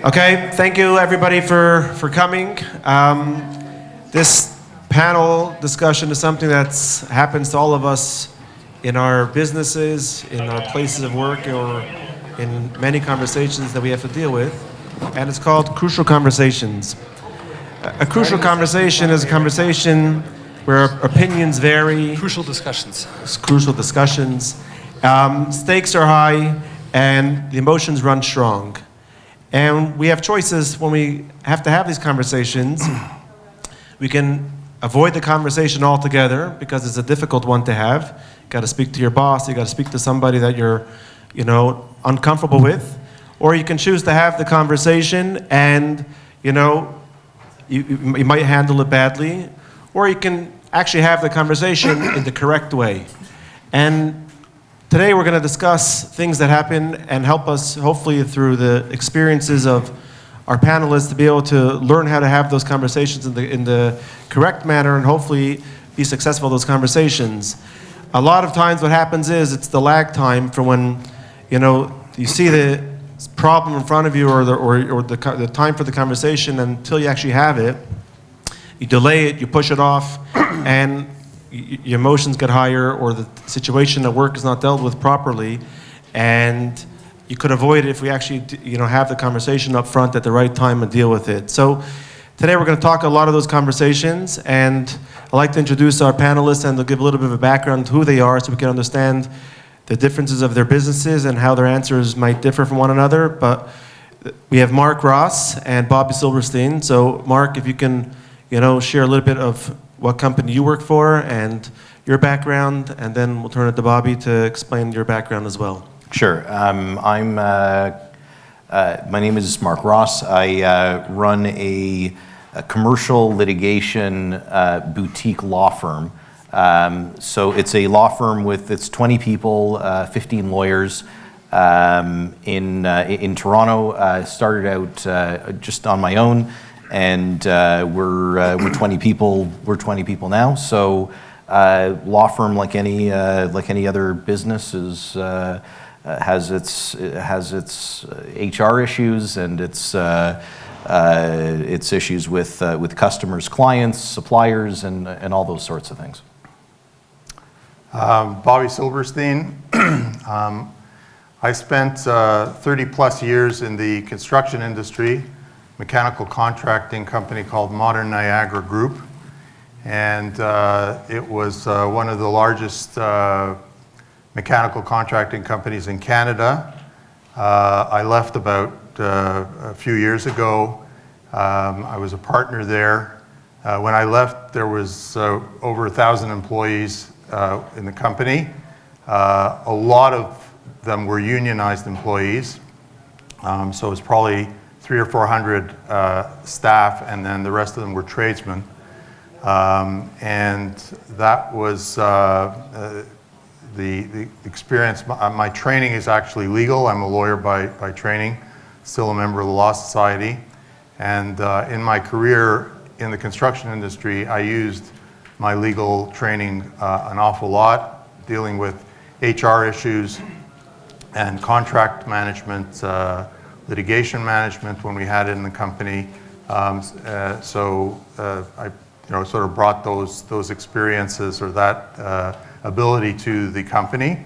Okay, thank you everybody for coming. This panel discussion is something that happens to all of us in our businesses, in our places of work, or in many conversations that we have to deal with. And it's called Crucial Conversations. A crucial conversation is a conversation where opinions vary. Crucial discussions. Crucial discussions. Stakes are high and the emotions run strong. And we have choices when we have to have these conversations. We can avoid the conversation altogether because it's a difficult one to have. You got to speak to your boss. You got to speak to somebody that you're, uncomfortable with. Or you can choose to have the conversation and, you might handle it badly. Or you can actually have the conversation in the correct way. And today we're going to discuss things that happen and help us, hopefully through the experiences of our panelists, to be able to learn how to have those conversations in the correct manner and hopefully be successful in those conversations. A lot of times what happens is it's the lag time from when, you see the problem in front of you or the time for the conversation until you actually have it. You delay it, you push it off, and your emotions get higher, or the situation at work is not dealt with properly, and you could avoid it if we actually, have the conversation up front at the right time and deal with it. So today we're going to talk a lot of those conversations, and I'd like to introduce our panelists and they'll give a little bit of a background to who they are so we can understand the differences of their businesses and how their answers might differ from one another. But we have Mark Ross and Bobby Silverstein. So Mark, if you can, share a little bit of what company you work for and your background, and then we'll turn it to Bobby to explain your background as well. Sure. My name is Mark Ross. I run a commercial litigation boutique law firm. So it's a law firm with it's 20 people, 15 lawyers in Toronto. Started out just on my own. And we're 20 people. We're 20 people now. So law firm, like any other business, has its HR issues and its issues with customers, clients, suppliers, and all those sorts of things. Bobby Silverstein. I spent 30 plus years in the construction industry. Mechanical contracting company called Modern Niagara Group, and it was one of the largest mechanical contracting companies in Canada. I left about a few years ago. I was a partner there. When I left, there was over 1,000 employees in the company. A lot of them were unionized employees, so it was probably 300 or 400 staff, and then the rest of them were tradesmen. And that was the experience. My training is actually legal. I'm a lawyer by training, still a member of the Law Society. And in my career in the construction industry, I used my legal training an awful lot, dealing with HR issues and contract management, litigation management when we had it in the company. So I sort of brought those experiences or that ability to the company.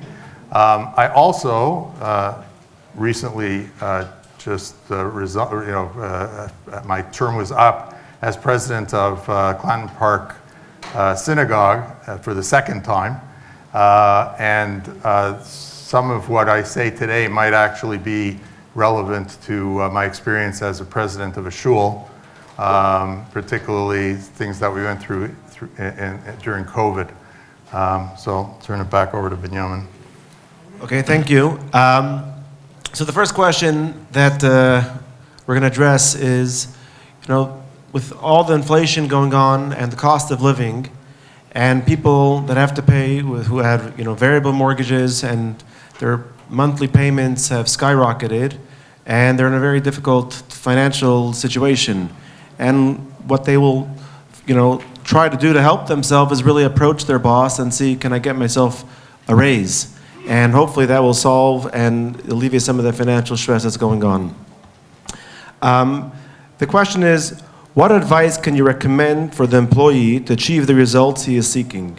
I also recently my term was up as president of Clanton Park Synagogue for the second time. And some of what I say today might actually be relevant to my experience as a president of a shul, particularly things that we went through during COVID. So I'll turn it back over to Benjamin. Okay, thank you. So the first question that we're going to address is, with all the inflation going on and the cost of living, and people that have to pay who have variable mortgages and their monthly payments have skyrocketed, and they're in a very difficult financial situation. And what they will, try to do to help themselves is really approach their boss and see, can I get myself a raise? And hopefully that will solve and alleviate some of the financial stress that's going on. The question is, what advice can you recommend for the employee to achieve the results he is seeking?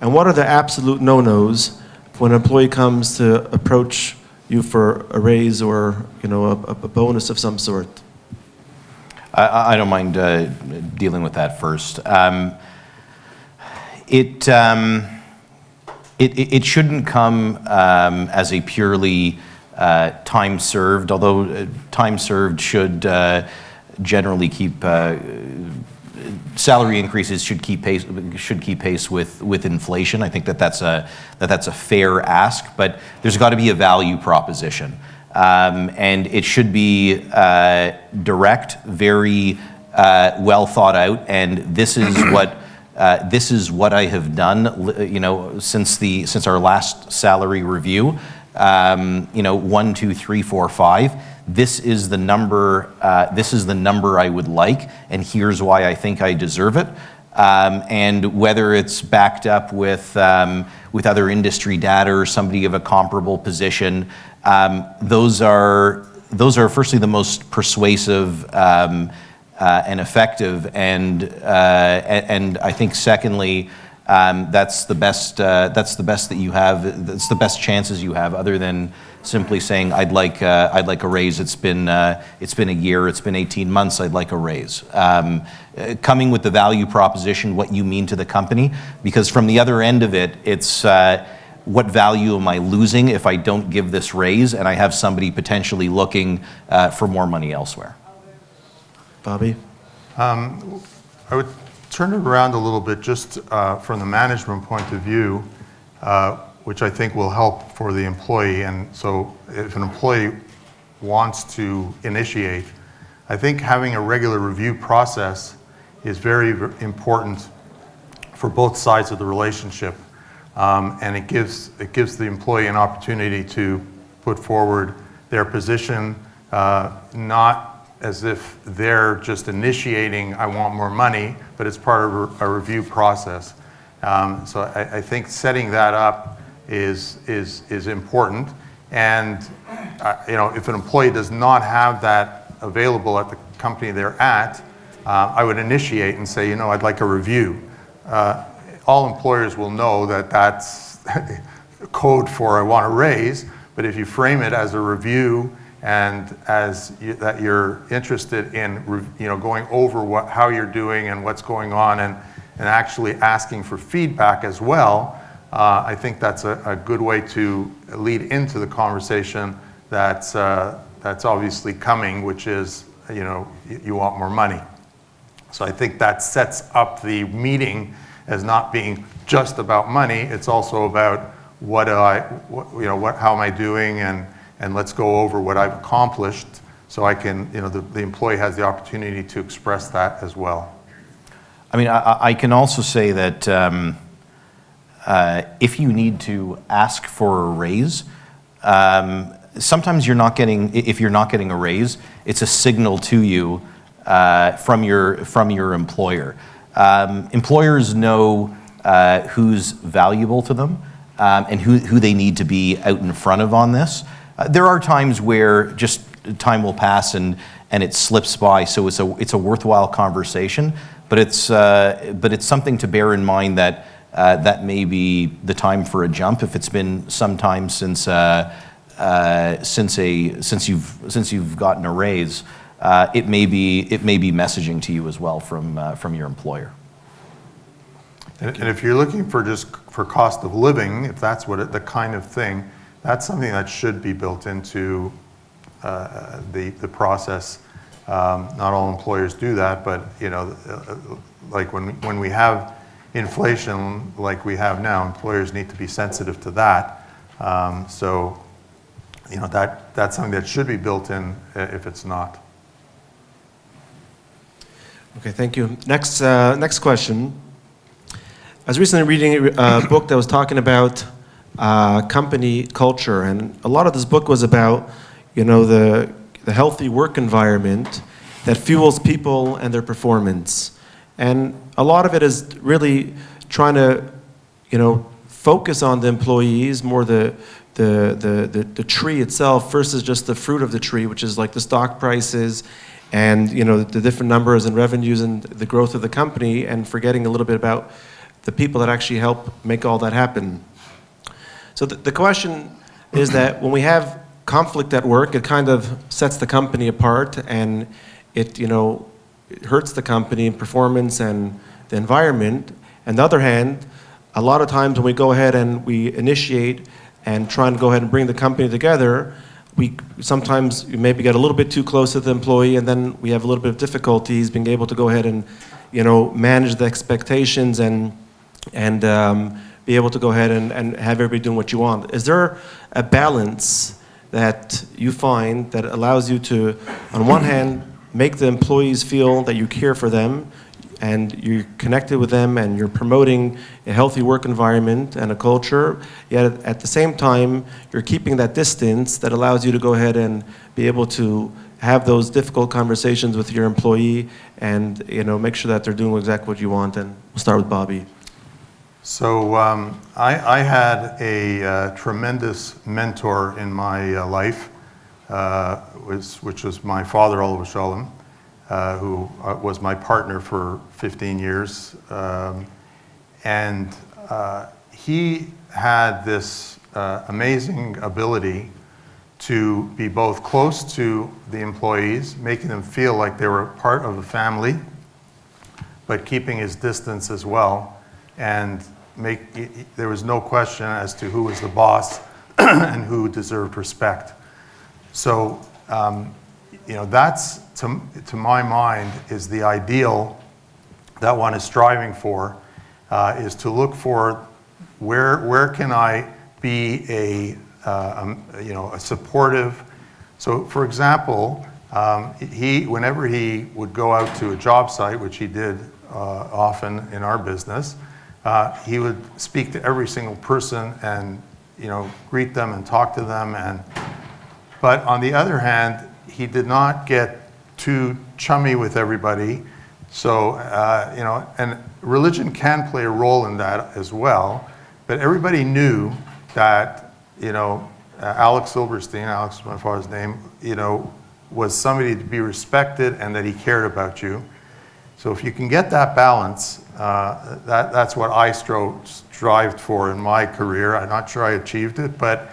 And what are the absolute no-nos when an employee comes to approach you for a raise or a bonus of some sort? I don't mind dealing with that first. It shouldn't come as a purely time served, although time served should generally keep salary increases should keep pace with inflation. I think that's a fair ask, but there's got to be a value proposition, and it should be direct, very well thought out. And this is what I have done, since our last salary review. 1, 2, 3, 4, 5. This is the number. This is the number I would like, and here's why I think I deserve it. And whether it's backed up with other industry data or somebody of a comparable position, those are firstly the most persuasive and effective, and I think secondly, that's the best that you have. That's the best chances you have, other than simply saying, I'd like a raise. It's been a year. It's been 18 months. I'd like a raise. Coming with the value proposition, what you mean to the company, because from the other end of it, it's what value am I losing if I don't give this raise, and I have somebody potentially looking for more money elsewhere. Bobby? I would turn it around a little bit, just from the management point of view, which I think will help for the employee. And so if an employee wants to initiate, I think having a regular review process is very important for both sides of the relationship. And it gives the employee an opportunity to put forward their position, not as if they're just initiating, I want more money, but it's part of a review process. So I think setting that up is important. And if an employee does not have that available at the company they're at, I would initiate and say, I'd like a review. All employers will know that that's code for I want a raise, but if you frame it as a review and that you're interested in going over how you're doing and what's going on, and actually asking for feedback as well, I think that's a good way to lead into the conversation that's obviously coming, which is you want more money. So I think that sets up the meeting as not being just about money. It's also about how am I doing, and let's go over what I've accomplished, so I can, the employee has the opportunity to express that as well. I mean, I can also say that if you need to ask for a raise, sometimes if you're not getting a raise, it's a signal to you from your employer. Employers know who's valuable to them and who they need to be out in front of on this. There are times where just time will pass and it slips by, so it's a worthwhile conversation. But it's something to bear in mind that that may be the time for a jump if it's been some time since you've gotten a raise. It may be messaging to you as well from your employer. And if you're looking for cost of living, if that's the kind of thing, that's something that should be built into the process. Not all employers do that, but like when we have inflation like we have now, employers need to be sensitive to that. So that's something that should be built in if it's not. Okay, thank you. Next question. I was recently reading a book that was talking about company culture, and a lot of this book was about, the healthy work environment that fuels people and their performance. And a lot of it is really trying to, focus on the employees, more the tree itself versus just the fruit of the tree, which is like the stock prices and the different numbers and revenues and the growth of the company, and forgetting a little bit about the people that actually help make all that happen. So the question is that when we have conflict at work, it kind of sets the company apart, and it it hurts the company in performance and the environment. On the other hand, a lot of times when we go ahead and we initiate and try and go ahead and bring the company together, we sometimes maybe get a little bit too close to the employee, and then we have a little bit of difficulties being able to go ahead and manage the expectations and be able to go ahead and have everybody doing what you want. Is there a balance that you find that allows you to, on one hand, make the employees feel that you care for them and you're connected with them and you're promoting a healthy work environment and a culture, yet at the same time, you're keeping that distance that allows you to go ahead and be able to have those difficult conversations with your employee and make sure that they're doing exactly what you want? And we'll start with Bobby. So I had a tremendous mentor in my life, which was my father, Oliver Shalom, who was my partner for 15 years. And he had this amazing ability to be both close to the employees, making them feel like they were part of the family, but keeping his distance as well. And there was no question as to who was the boss and who deserved respect. So, that's, to my mind, is the ideal that one is striving for, is to look for where can I be a supportive. So, for example, whenever he would go out to a job site, which he did often in our business, he would speak to every single person and greet them and talk to them. But on the other hand, he did not get too chummy with everybody. So and religion can play a role in that as well. But everybody knew that Alex Silverstein, Alex is my father's name, was somebody to be respected and that he cared about you. So if you can get that balance, that's what I strived for in my career. I'm not sure I achieved it, but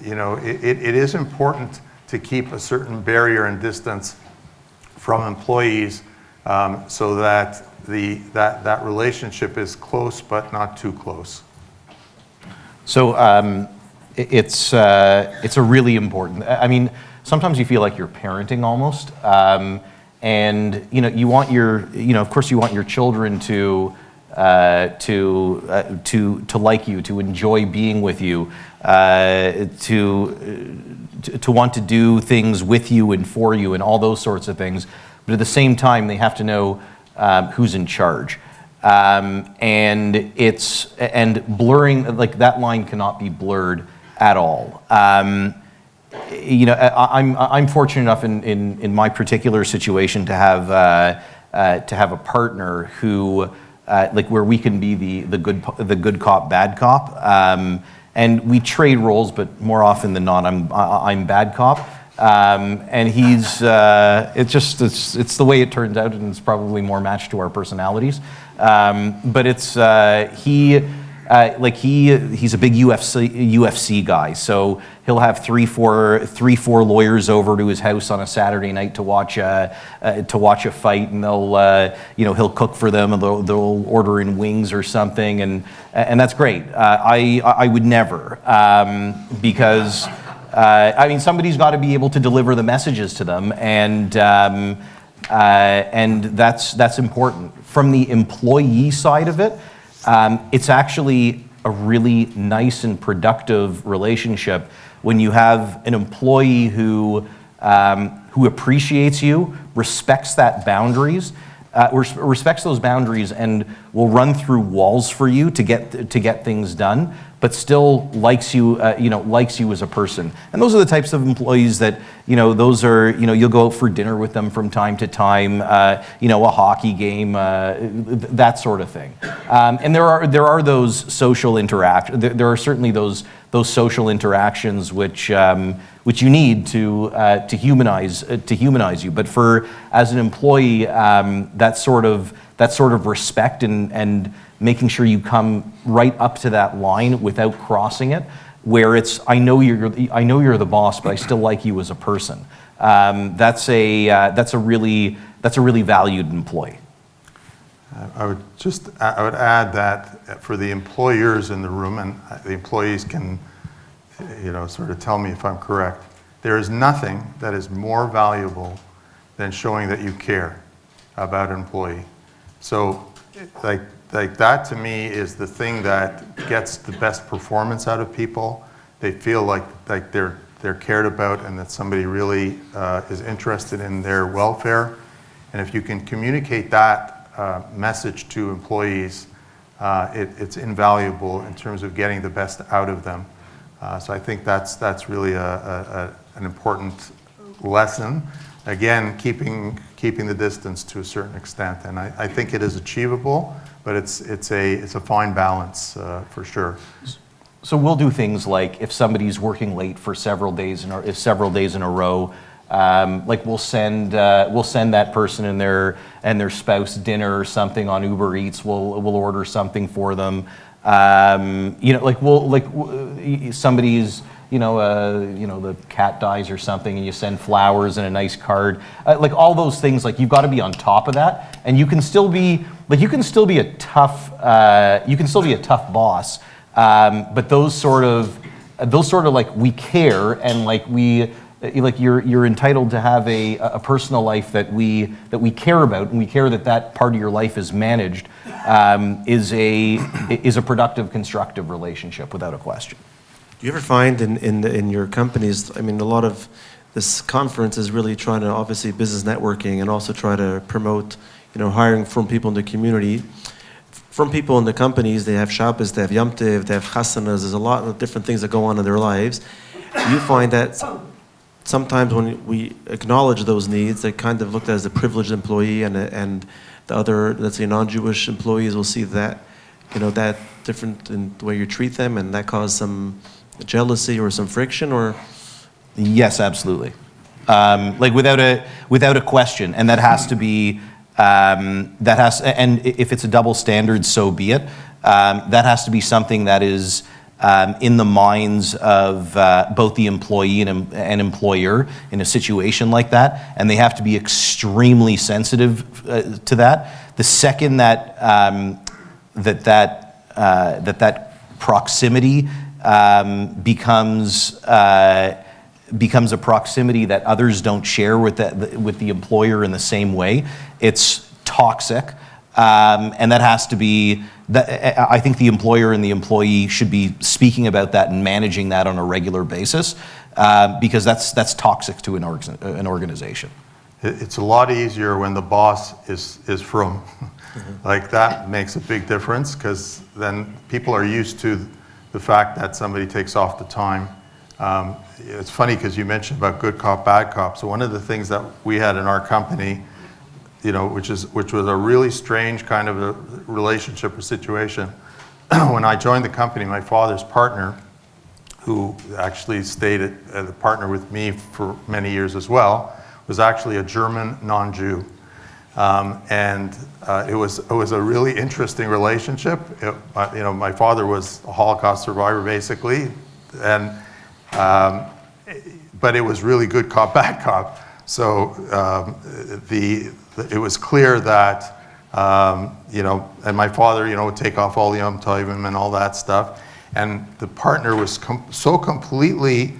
it is important to keep a certain barrier and distance from employees, so that that relationship is close but not too close. So it's a really important. I mean, sometimes you feel like you're parenting almost. And you want of course you want your children to like you, to enjoy being with you, to want to do things with you and for you and all those sorts of things. But at the same time, they have to know who's in charge. And blurring, like, that line cannot be blurred at all. I'm fortunate enough in my particular situation to have a partner who, where we can be the good cop, bad cop, and we trade roles, but more often than not, I'm bad cop, and he's it's the way it turns out, and it's probably more matched to our personalities, but it's he's a big UFC guy, so he'll have three, four lawyers over to his house on a Saturday night to watch a fight, and he'll cook for them, and they'll order in wings or something, and that's great. I would never, because somebody's got to be able to deliver the messages to them, and that's important. From the employee side of it, it's actually a really nice and productive relationship when you have an employee who appreciates you, respects those boundaries, and will run through walls for you to get things done, but still likes you as a person. And those are the types of employees that you'll go out for dinner with them from time to time, a hockey game, that sort of thing. And there are those social there are certainly those social interactions which you need to humanize you. But as an employee, that sort of respect and making sure you come right up to that line without crossing it, where it's I know you're the boss, but I still like you as a person. That's a really valued employee. I would add that for the employers in the room, and the employees can, sort of tell me if I'm correct, there is nothing that is more valuable than showing that you care about an employee. So, like that to me is the thing that gets the best performance out of people. They feel like they're cared about and that somebody really is interested in their welfare. And if you can communicate that message to employees, it's invaluable in terms of getting the best out of them. So I think that's really an important lesson. Again, keeping the distance to a certain extent, and I think it is achievable, but it's a fine balance for sure. So we'll do things like if somebody's working late for several days in a row. Like we'll send that person and their spouse dinner or something on Uber Eats. We'll order something for them. Somebody's the cat dies or something, and you send flowers and a nice card. Like all those things. Like you've got to be on top of that, and you can still be a tough boss. But those sort of like we care and like we. Like you're entitled to have a personal life that we care about, and we care that part of your life is managed, is a productive, constructive relationship without a question. Do you ever find in your companies, I mean, a lot of this conference is really trying to obviously business networking and also try to promote, hiring from people in the community. From people in the companies, they have Shabbos, they have Yom Tov, they have Chasanas, there's a lot of different things that go on in their lives. Do you find that sometimes when we acknowledge those needs, they're kind of looked at as a privileged employee, and the other, let's say, non-Jewish employees will see that, that different in the way you treat them, and that causes some jealousy or some friction, or? Yes, absolutely. Like without a question, and that has to be, and if it's a double standard, so be it. That has to be something that is in the minds of both the employee and employer in a situation like that, and they have to be extremely sensitive to that. The second that proximity becomes a proximity that others don't share with the employer in the same way, it's toxic. And that has to be, I think the employer and the employee should be speaking about that and managing that on a regular basis, because that's toxic to an organization. It's a lot easier when the boss is from. Like that makes a big difference, because then people are used to the fact that somebody takes off the time. It's funny because you mentioned about good cop, bad cop. So one of the things that we had in our company, which was a really strange kind of a relationship or situation. When I joined the company, my father's partner, who actually stayed as a partner with me for many years as well, was actually a German non-Jew. And it was a really interesting relationship. My father was a Holocaust survivor, basically, and but it was really good cop, bad cop. So it was clear that and my father would take off all the Yom Tovim and all that stuff, and the partner was so completely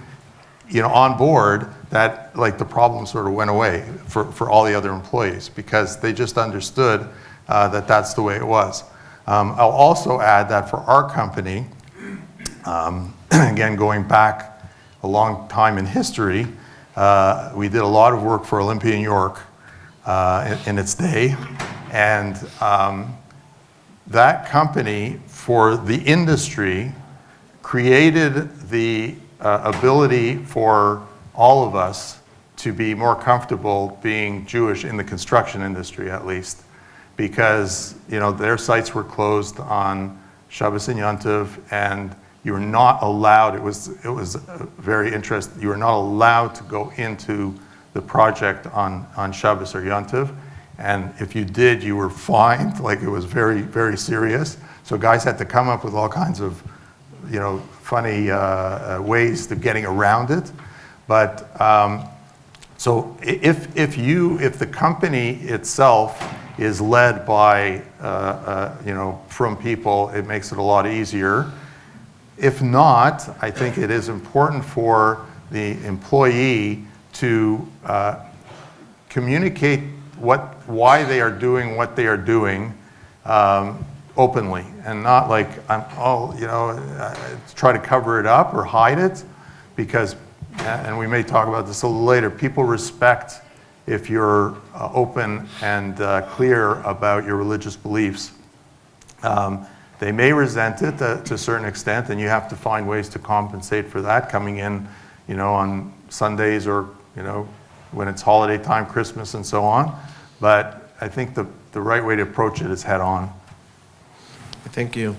on board that like the problem sort of went away for all the other employees, because they just understood that that's the way it was. I'll also add that for our company, again going back a long time in history, we did a lot of work for Olympia, New York in its day, and that company for the industry created the ability for all of us to be more comfortable being Jewish in the construction industry, at least, because their sites were closed on Shabbos and Yom Tov, and you were not allowed, it was very interesting, you were not allowed to go into the project on Shabbos or Yontiv. And if you did, you were fined, like it was very, very serious. So guys had to come up with all kinds of, funny ways to getting around it. But so if the company itself is led by, from people, it makes it a lot easier. If not, I think it is important for the employee to communicate why they are doing what they are doing openly, and not like try to cover it up or hide it, because, and we may talk about this a little later, people respect if you're open and clear about your religious beliefs. They may resent it to a certain extent, and you have to find ways to compensate for that, coming in, on Sundays or, when it's holiday time, Christmas and so on. But I think the right way to approach it is head on. Thank you.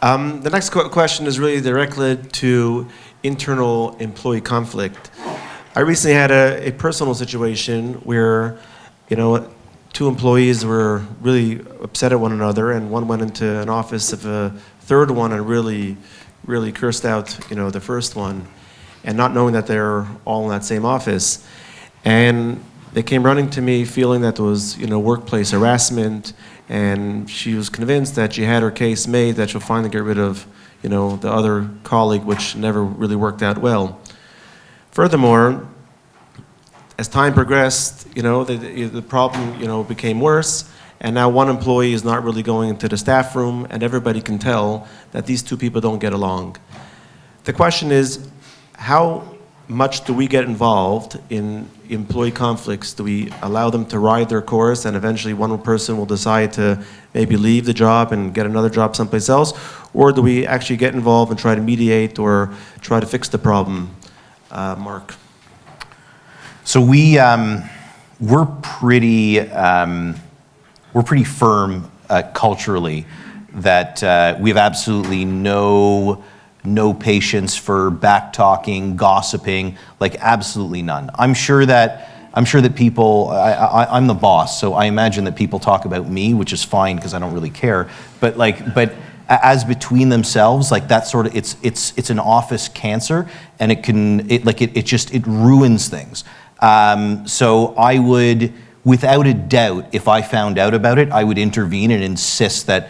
The next question is really directed to internal employee conflict. I recently had a personal situation where, two employees were really upset at one another, and one went into an office of a third one and really cursed out, the first one, and not knowing that they're all in that same office. And they came running to me feeling that there was, workplace harassment, and she was convinced that she had her case made, that she'll finally get rid of, the other colleague, which never really worked out well. Furthermore, as time progressed, the problem, became worse, and now one employee is not really going into the staff room, and everybody can tell that these two people don't get along. The question is, how much do we get involved in employee conflicts? Do we allow them to ride their course, and eventually one person will decide to maybe leave the job and get another job someplace else? Or do we actually get involved and try to mediate or try to fix the problem? Mark? So we're pretty firm culturally that we have absolutely no patience for back talking, gossiping, like absolutely none. I'm sure that people, I'm the boss, so I imagine that people talk about me, which is fine because I don't really care. But as between themselves, like that sort of, it's an office cancer, and it ruins things. So I would, without a doubt, if I found out about it, I would intervene and insist that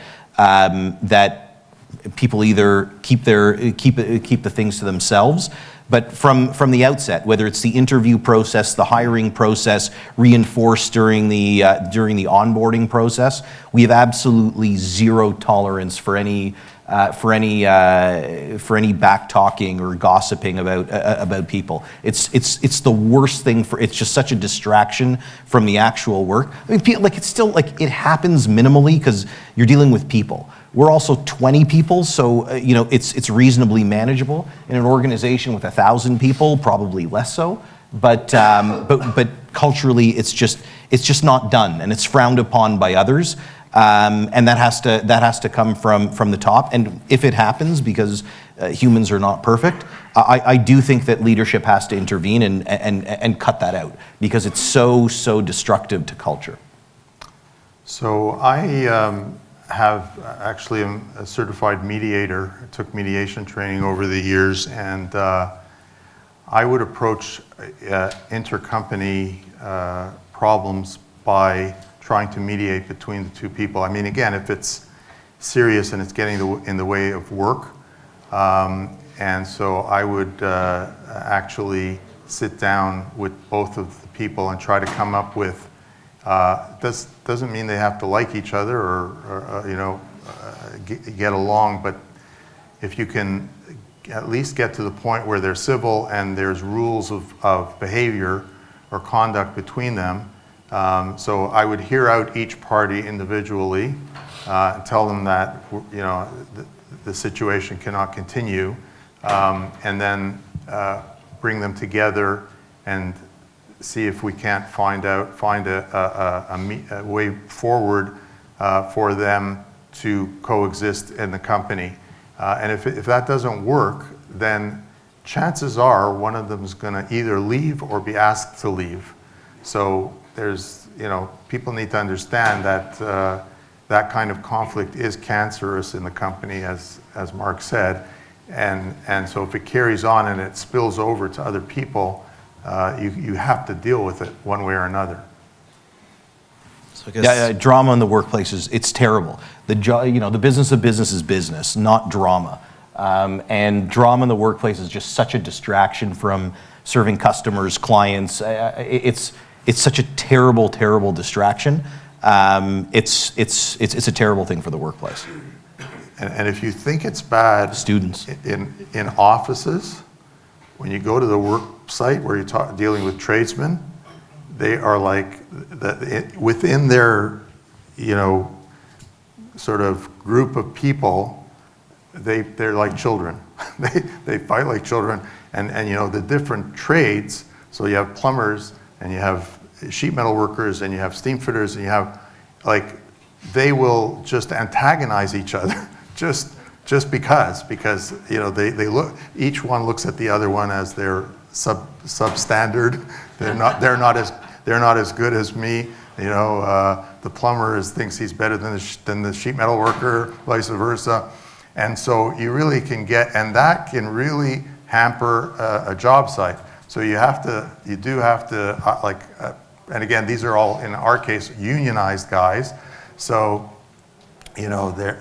people either keep the things to themselves, but from the outset, whether it's the interview process, the hiring process, reinforced during the onboarding process, we have absolutely zero tolerance for any back talking or gossiping about people. It's the worst thing it's just such a distraction from the actual work. I mean, it's still it happens minimally because you're dealing with people. We're also 20 people, so it's reasonably manageable. In an organization with 1,000 people, probably less so. But culturally, it's just not done, and it's frowned upon by others. And that has to come from the top. And if it happens, because humans are not perfect, I do think that leadership has to intervene and cut that out, because it's so destructive to culture. So I have actually am a certified mediator. I took mediation training over the years, and I would approach intercompany problems by trying to mediate between the two people. I mean, again, if it's serious and it's getting in the way of work, and so I would actually sit down with both of the people and try to come up with, doesn't mean they have to like each other or get along, but if you can at least get to the point where they're civil and there's rules of behavior or conduct between them. So I would hear out each party individually, tell them that the situation cannot continue, and then bring them together and see if we can't find a way forward for them to coexist in the company. And if that doesn't work, then chances are one of them is going to either leave or be asked to leave. So there's, people need to understand that that kind of conflict is cancerous in the company, as Mark said. And so if it carries on and it spills over to other people, you have to deal with it one way or another. So I guess drama in the workplace it's terrible. The business of business is business, not drama. And drama in the workplace is just such a distraction from serving customers, clients. It's such a terrible, terrible distraction. It's a terrible thing for the workplace. And if you think it's bad, Students. in offices, when you go to the work site where you're dealing with tradesmen, they are like, within their, sort of group of people, they're like children. they fight like children. And the different trades, so you have plumbers, and you have sheet metal workers, and you have steam fitters, and you have, they will just antagonize each other just because they look, each one looks at the other one as their substandard. They're not as good as me. The plumber thinks he's better than the sheet metal worker, vice versa. And so you really can and that can really hamper a job site. So you do have to, and again, these are all, in our case, unionized guys. So, they're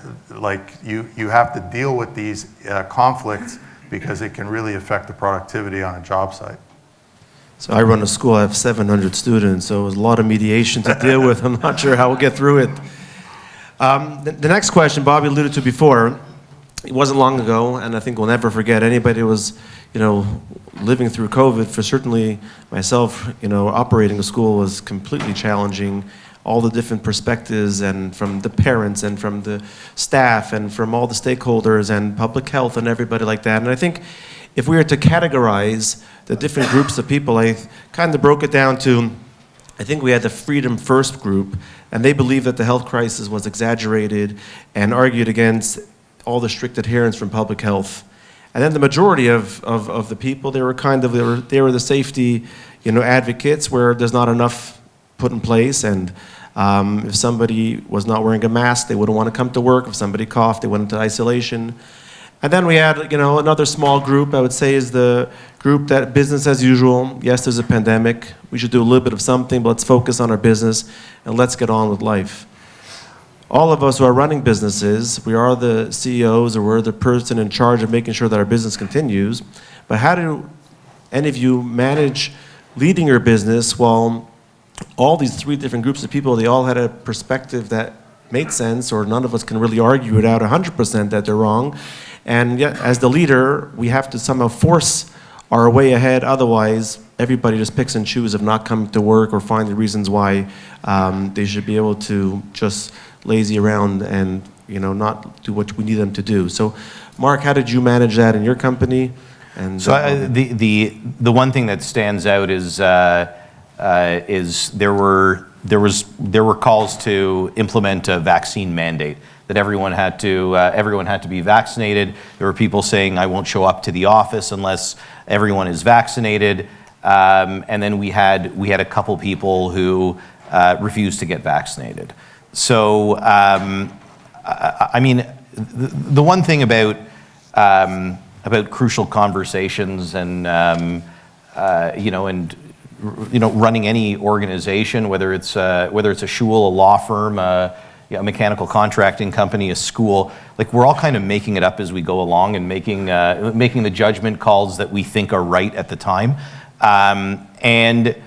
you have to deal with these conflicts because it can really affect the productivity on a job site. So I run a school, I have 700 students, so it was a lot of mediation to deal with. I'm not sure how we'll get through it. The next question Bobby alluded to before, it wasn't long ago, and I think we'll never forget anybody who was, living through COVID. For certainly myself, operating a school was completely challenging. All the different perspectives, and from the parents and from the staff and from all the stakeholders and public health and everybody like that. And I think if we were to categorize the different groups of people, I kind of broke it down to, I think we had the Freedom First group, and they believed that the health crisis was exaggerated and argued against all the strict adherence from public health. And then the majority of the people, they were the safety, advocates, where there's not enough put in place, and if somebody was not wearing a mask, they wouldn't want to come to work. If somebody coughed, they went into isolation. And then we had, another small group, I would say, is the group that business as usual. Yes, there's a pandemic. We should do a little bit of something, but let's focus on our business and let's get on with life. All of us who are running businesses, we are the CEOs, or we're the person in charge of making sure that our business continues. But how do any of you manage leading your business while all these three different groups of people, they all had a perspective that made sense, or none of us can really argue it out 100% that they're wrong. And yet, as the leader, we have to somehow force our way ahead. Otherwise, everybody just picks and chooses of not coming to work or finding reasons why they should be able to just lazy around and not do what we need them to do. So, Mark, how did you manage that in your company? And so the one thing that stands out is there were calls to implement a vaccine mandate, that everyone had to be vaccinated. There were people saying, I won't show up to the office unless everyone is vaccinated. And then we had a couple people who refused to get vaccinated. So the one thing about crucial conversations and running any organization, whether it's a shul, a law firm, a mechanical contracting company, a school, we're all kind of making it up as we go along and making the judgment calls that we think are right at the time. And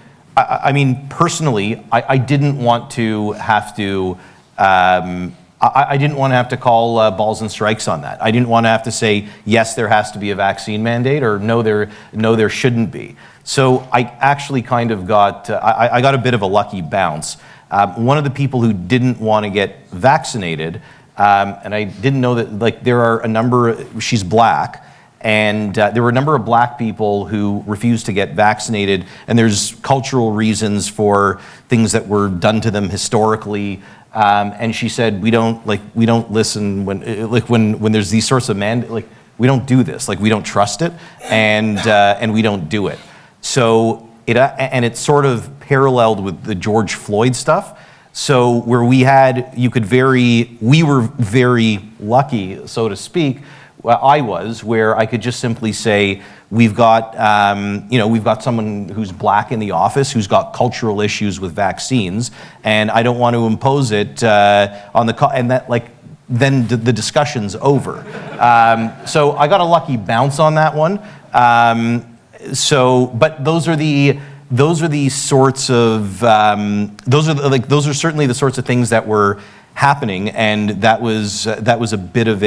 personally, I didn't want to have to. I didn't want to have to call balls and strikes on that. I didn't want to have to say, yes, there has to be a vaccine mandate, or no, there shouldn't be. So I actually kind of got a bit of a lucky bounce. One of the people who didn't want to get vaccinated, and I didn't know that, there are a number, she's black, And there were a number of black people who refused to get vaccinated, and there's cultural reasons for things that were done to them historically. And she said, we don't listen when there's these sorts of we don't do this, we don't trust it, and we don't do it. So it's sort of paralleled with the George Floyd stuff. So where we were very lucky, so to speak. Where I could just simply say, we've got someone who's black in the office who's got cultural issues with vaccines, and I don't want to impose it then the discussion's over. So I got a lucky bounce on that one. But those are certainly the sorts of things that were happening, and that was a bit of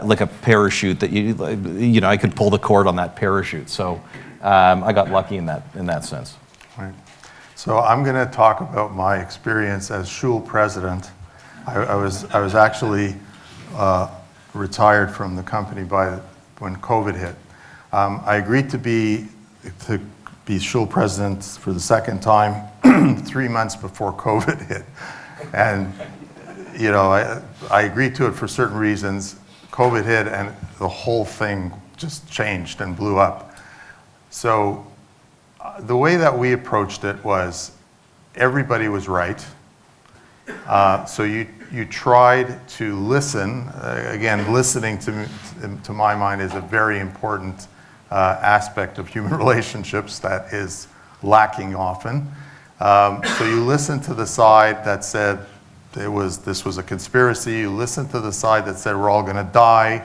like a parachute that I could pull the cord on that parachute. So I got lucky in that sense. Right. So I'm going to talk about my experience as shul president. I was actually retired from the company when COVID hit. I agreed to be shul president for the second time 3 months before COVID hit. And, I agreed to it for certain reasons. COVID hit and the whole thing just changed and blew up. So the way that we approached it was everybody was right. So you tried to listen. Again, listening to my mind is a very important aspect of human relationships that is lacking often. So you listened to the side that said this was a conspiracy. You listened to the side that said we're all going to die,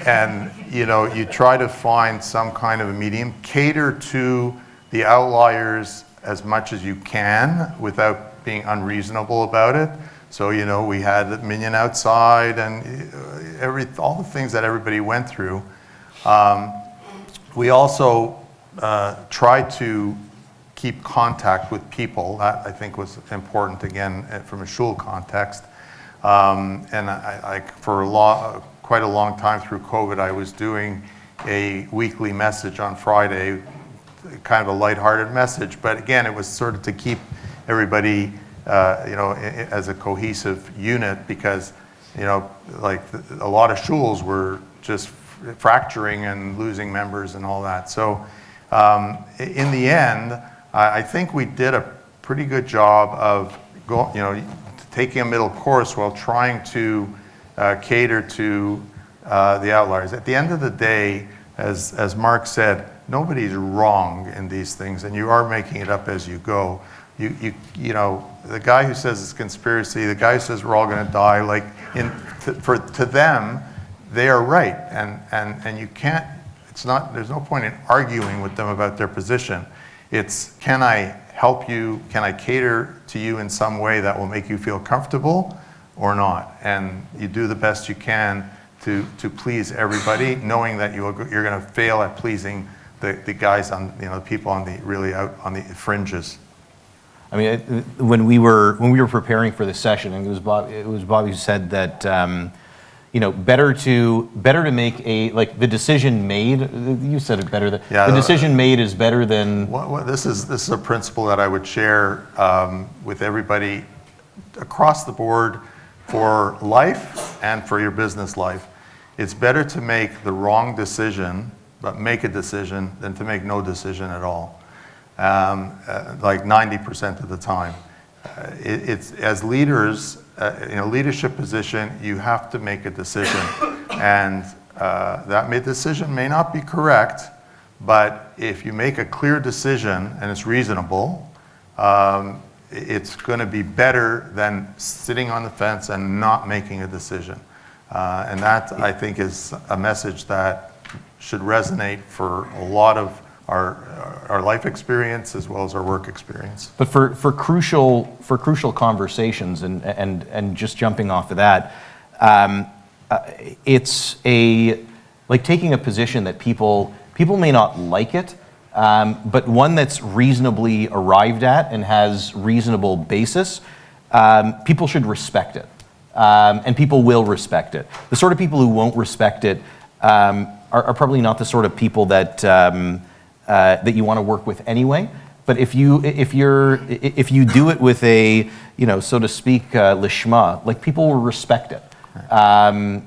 and you try to find some kind of a medium, cater to the outliers as much as you can without being unreasonable about it. So we had the minion outside and all the things that everybody went through. We also tried to keep contact with people. That I think was important again from a shul context. And for quite a long time through COVID, I was doing a weekly message on Friday, kind of a lighthearted message. But again, it was sort of to keep everybody, as a cohesive unit, because a lot of shuls were just fracturing and losing members and all that. So in the end, I think we did a pretty good job of taking a middle course while trying to cater to the outliers. At the end of the day, as Mark said, nobody's wrong in these things, and you are making it up as you go. The guy who says it's conspiracy, the guy who says we're all going to die, to them, they are right, and you can't. There's no point in arguing with them about their position. It's, can I help you? Can I cater to you in some way that will make you feel comfortable or not? And you do the best you can to please everybody, knowing that you're going to fail at pleasing the guys on the people on the fringes. I mean, when we were preparing for this session, and it was Bobby who said that better to make the decision made. You said it better. The decision made is better than. This is a principle that I would share with everybody across the board for life and for your business life. It's better to make the wrong decision, but make a decision, than to make no decision at all. 90% of the time. It's as leaders. In a leadership position, you have to make a decision, and that decision may not be correct, but if you make a clear decision and it's reasonable, it's going to be better than sitting on the fence and not making a decision. And that, I think, is a message that should resonate for a lot of our life experience as well as our work experience. But for crucial conversations, and just jumping off of that, it's taking a position that people may not like it, but one that's reasonably arrived at and has reasonable basis. People should respect it, and people will respect it. The sort of people who won't respect it are probably not the sort of people that that you want to work with anyway. But if you do it with a, so to speak, lishma, like people will respect it.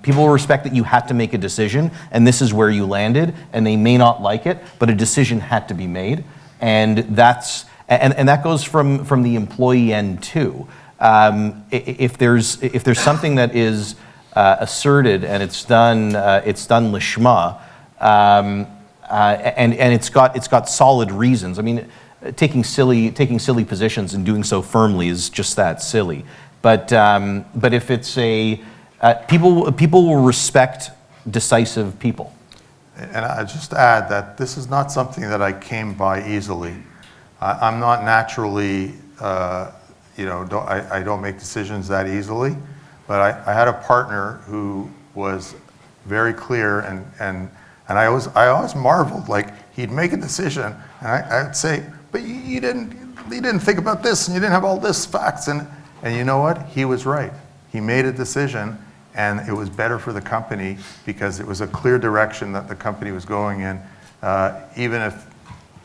People will respect that you had to make a decision, and this is where you landed, and they may not like it, but a decision had to be made, and that goes from the employee end too. If there's something that is asserted and it's done lishma, and it's got solid reasons. I mean, taking silly positions and doing so firmly is just that silly. But if it's people will respect decisive people. And I just add that this is not something that I came by easily. I'm not naturally, I don't make decisions that easily. But I had a partner who was very clear, and I always marveled. Like, he'd make a decision, and I'd say, "But you didn't think about this, and you didn't have all this facts." And you know what? He was right. He made a decision, and it was better for the company because it was a clear direction that the company was going in, even if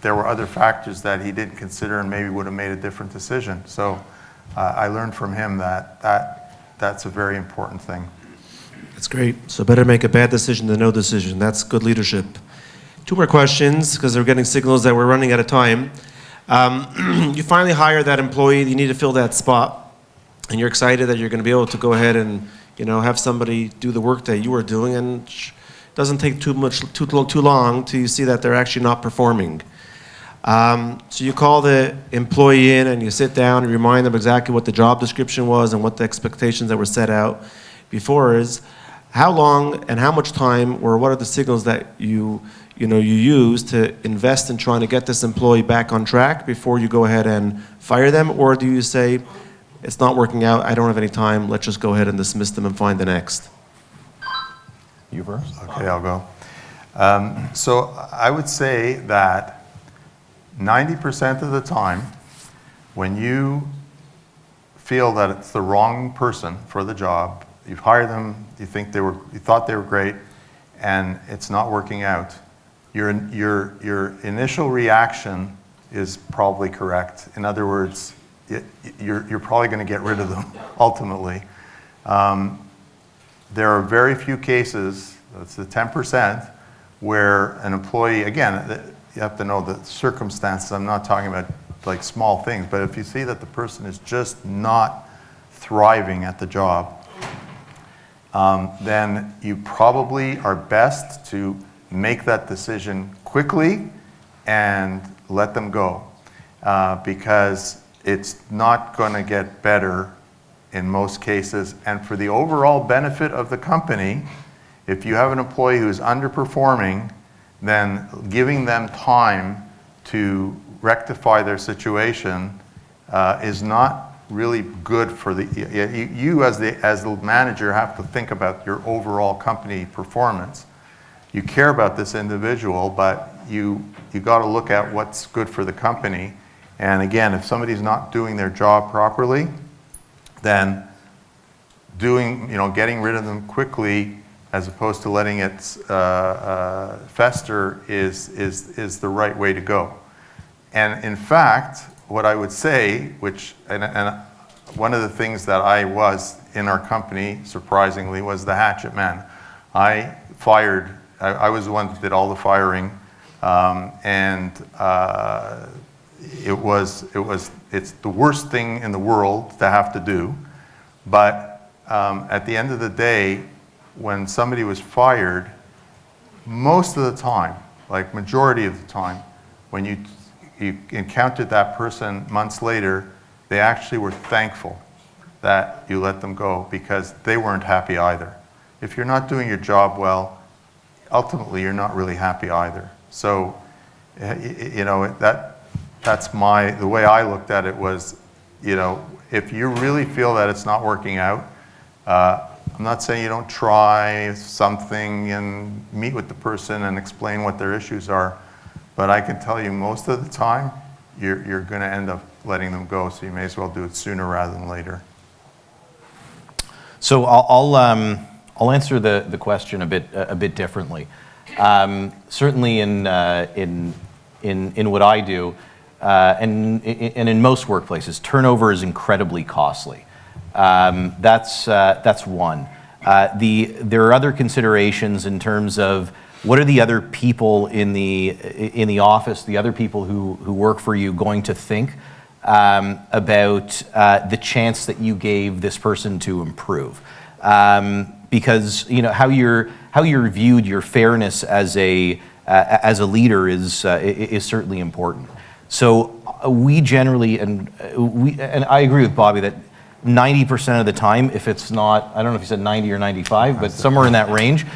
there were other factors that he didn't consider and maybe would have made a different decision. So I learned from him that's a very important thing. That's great. So better make a bad decision than no decision. That's good leadership. 2 more questions, because we're getting signals that we're running out of time. You finally hire that employee, you need to fill that spot, and you're excited that you're going to be able to go ahead and have somebody do the work that you were doing, and it doesn't take too long till you see that they're actually not performing. So you call the employee in and you sit down and remind them exactly what the job description was and what the expectations that were set out before is. How long and how much time, or what are the signals that you use to invest in trying to get this employee back on track before you go ahead and fire them? Or do you say, it's not working out, I don't have any time, let's just go ahead and dismiss them and find the next? You first? Okay, I'll go. So I would say that 90% of the time, when you feel that it's the wrong person for the job, you've hired them, you thought they were great, and it's not working out, your initial reaction is probably correct. In other words, you're probably going to get rid of them ultimately. There are very few cases, it's the 10%, where an employee, again, you have to know the circumstances. I'm not talking about like small things, but if you see that the person is just not thriving at the job, then you probably are best to make that decision quickly and let them go, because it's not going to get better in most cases. And for the overall benefit of the company, if you have an employee who is underperforming, then giving them time to rectify their situation is not really good for you as the manager have to think about your overall company performance. You care about this individual, but you got to look at what's good for the company. And again, if somebody's not doing their job properly, then getting rid of them quickly as opposed to letting it fester is the right way to go. And in fact, what I would say, and one of the things that I was in our company, surprisingly, was the hatchet man. I was the one that did all the firing, and it's the worst thing in the world to have to do. But at the end of the day, when somebody was fired, most of the time, like majority of the time, when you encountered that person months later, they actually were thankful that you let them go because they weren't happy either. If you're not doing your job well, ultimately you're not really happy either. So, that's the way I looked at it was, if you really feel that it's not working out, I'm not saying you don't try something and meet with the person and explain what their issues are, but I can tell you most of the time, you're going to end up letting them go, so you may as well do it sooner rather than later. So I'll answer the question a bit differently. Certainly in what I do, and in most workplaces, turnover is incredibly costly. That's one. There are other considerations in terms of what are the other people in the office, the other people who work for you, going to think about the chance that you gave this person to improve. Because how you're viewed, your fairness as a leader is certainly important. So we generally, and I agree with Bobby that 90% of the time, if it's not, I don't know if you said 90 or 95, but somewhere in that range,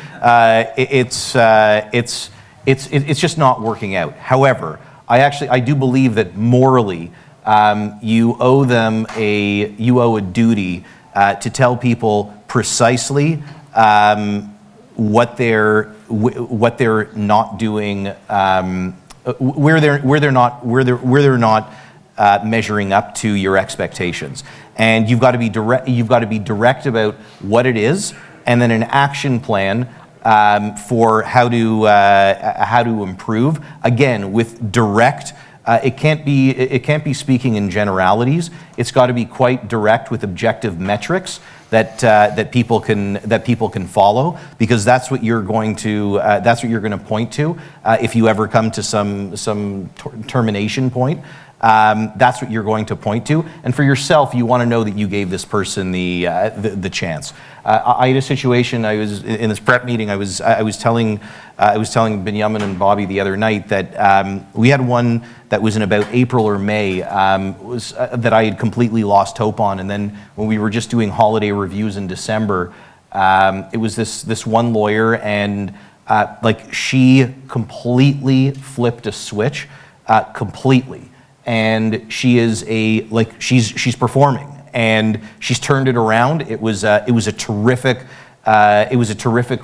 it's just not working out. However, I do believe that morally, you owe a duty to tell people precisely what they're not doing, where they're not measuring up to your expectations. And you've got to be direct. You've got to be direct about what it is, and then an action plan for how to improve. Again, with direct. It can't be speaking in generalities. It's got to be quite direct with objective metrics that people can follow, because that's what you're going to point to if you ever come to some termination point. That's what you're going to point to, and for yourself, you want to know that you gave this person the chance. I had a situation. I was in this prep meeting. I was telling Binyamin and Bobby the other night that we had one that was in about April or May that I had completely lost hope on, and then when we were just doing holiday reviews in December, it was this one lawyer, and she completely flipped a switch, completely. And she is she's performing, and she's turned it around. It was a terrific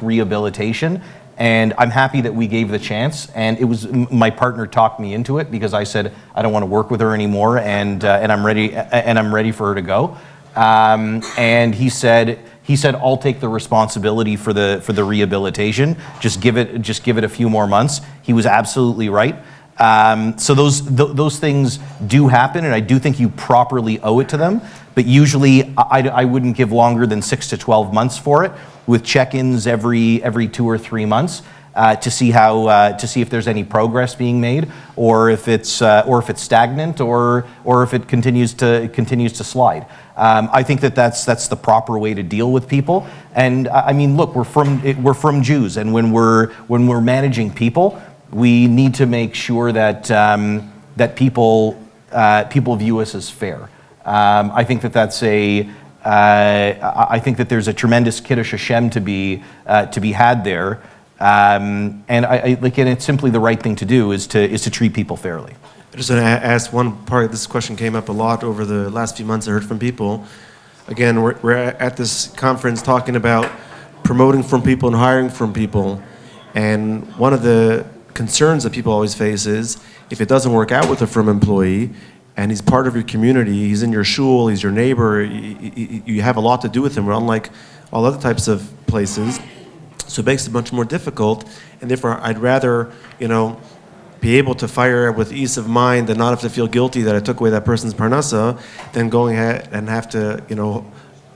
rehabilitation, and I'm happy that we gave the chance. And it was my partner talked me into it, because I said I don't want to work with her anymore, and I'm ready for her to go. And he said I'll take the responsibility for the rehabilitation. Just give it a few more months. He was absolutely right. So those things do happen, and I do think you properly owe it to them. But usually, I wouldn't give longer than 6 to 12 months for it, with check-ins every 2 or 3 months to see if there's any progress being made, or if it's stagnant, or if it continues to slide. I think that's the proper way to deal with people. And I mean, look, we're from Jews, and when we're managing people, we need to make sure that people view us as fair. I think I think that there's a tremendous Kiddush Hashem to be had there, and it's simply the right thing to do is to treat people fairly. I just want to ask one part. This question came up a lot over the last few months. I heard from people. Again, we're at this conference talking about promoting from people and hiring from people, and one of the concerns that people always face is if it doesn't work out with a firm employee and he's part of your community, he's in your shul, he's your neighbor, you have a lot to do with him. We're unlike all other types of places, so it makes it much more difficult. And therefore, I'd rather be able to fire with ease of mind and not have to feel guilty that I took away that person's parnassa, than going ahead and have to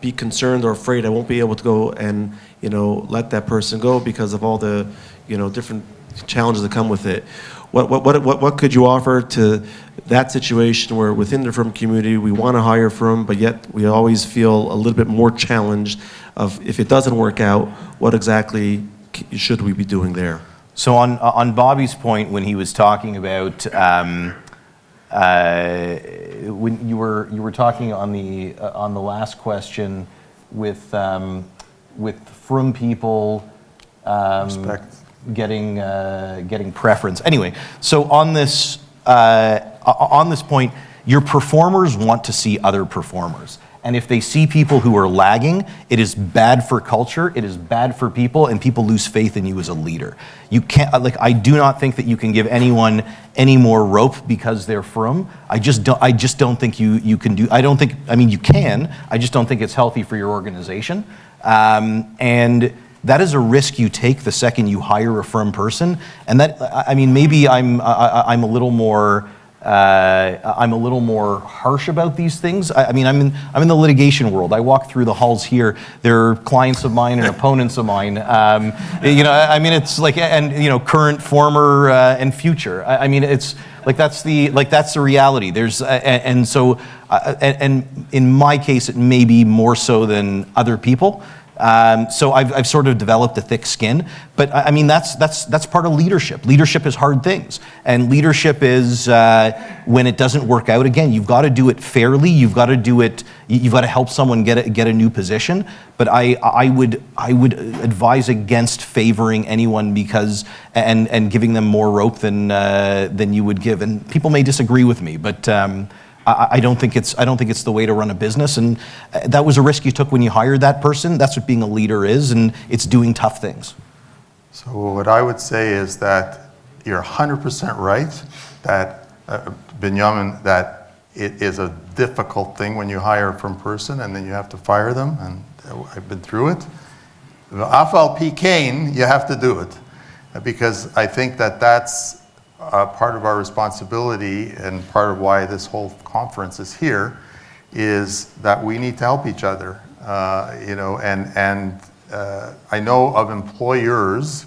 be concerned or afraid I won't be able to go and let that person go because of all the different challenges that come with it. What could you offer to that situation where within the firm community we want to hire from, but yet we always feel a little bit more challenged of if it doesn't work out, what exactly should we be doing there? So on Bobby's point, when he was talking about when you were talking on the last question with from people Respect. Getting preference. Anyway, so on this point, your performers want to see other performers. And if they see people who are lagging, it is bad for culture, it is bad for people, and people lose faith in you as a leader. You can't, I do not think that you can give anyone any more rope because they're frum. I just don't think you can do, you can, I just don't think it's healthy for your organization. And that is a risk you take the second you hire a firm person. And that, I mean, maybe I'm a little more harsh about these things. I mean, I'm in the litigation world. I walk through the halls here. There are clients of mine and opponents of mine. You know, I mean, it's like, and you know, current, former, and future. I mean, it's like that's the reality. There's and so and in my case, it may be more so than other people. So I've sort of developed a thick skin, but I mean that's part of leadership. Leadership is hard things, and leadership is when it doesn't work out. Again, you've got to do it fairly. You've got to do it. You've got to help someone get a new position. But I would advise against favoring anyone because and giving them more rope than you would give. And people may disagree with me, but. I don't think it's the way to run a business, and that was a risk you took when you hired that person. That's what being a leader is, and it's doing tough things. So what I would say is that you're 100% right, that Benjamin, that it is a difficult thing when you hire a firm person and then you have to fire them, and I've been through it. Afal P. Kane, you have to do it, because I think that that's part of our responsibility, and part of why this whole conference is here, is that we need to help each other. You know, and I know of employers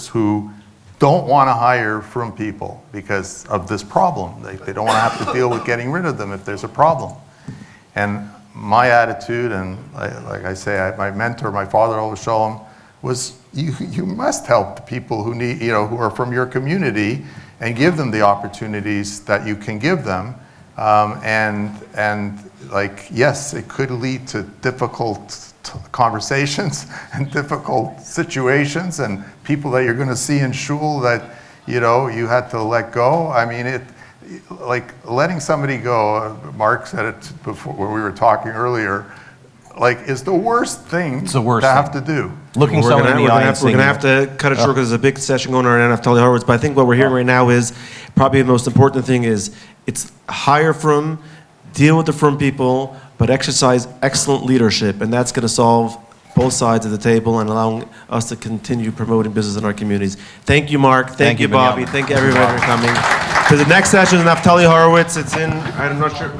who don't want to hire from people because of this problem. They don't want to have to deal with getting rid of them if there's a problem. And my attitude, and like I say, my mentor, my father always show him, was you must help the people who need, you know, who are from your community, and give them the opportunities that you can give them. And like, yes, it could lead to difficult conversations and difficult situations, and people that you're going to see in shul that, you know, you had to let go. I mean, like letting somebody go, Mark said it before when we were talking earlier, like, is the worst thing have to do. Looking someone in the eye and saying, we're going to have to cut it short because there's a big session going on at Naftali Horowitz. But I think what we're hearing right now is probably the most important thing is it's hire from, deal with the firm people, but exercise excellent leadership. And that's going to solve both sides of the table and allowing us to continue promoting business in our communities. Thank you, Mark. Thank you, Bobby. Thank you, everybody, for coming. To the next session, Naftali Horowitz. It's in, I'm not sure.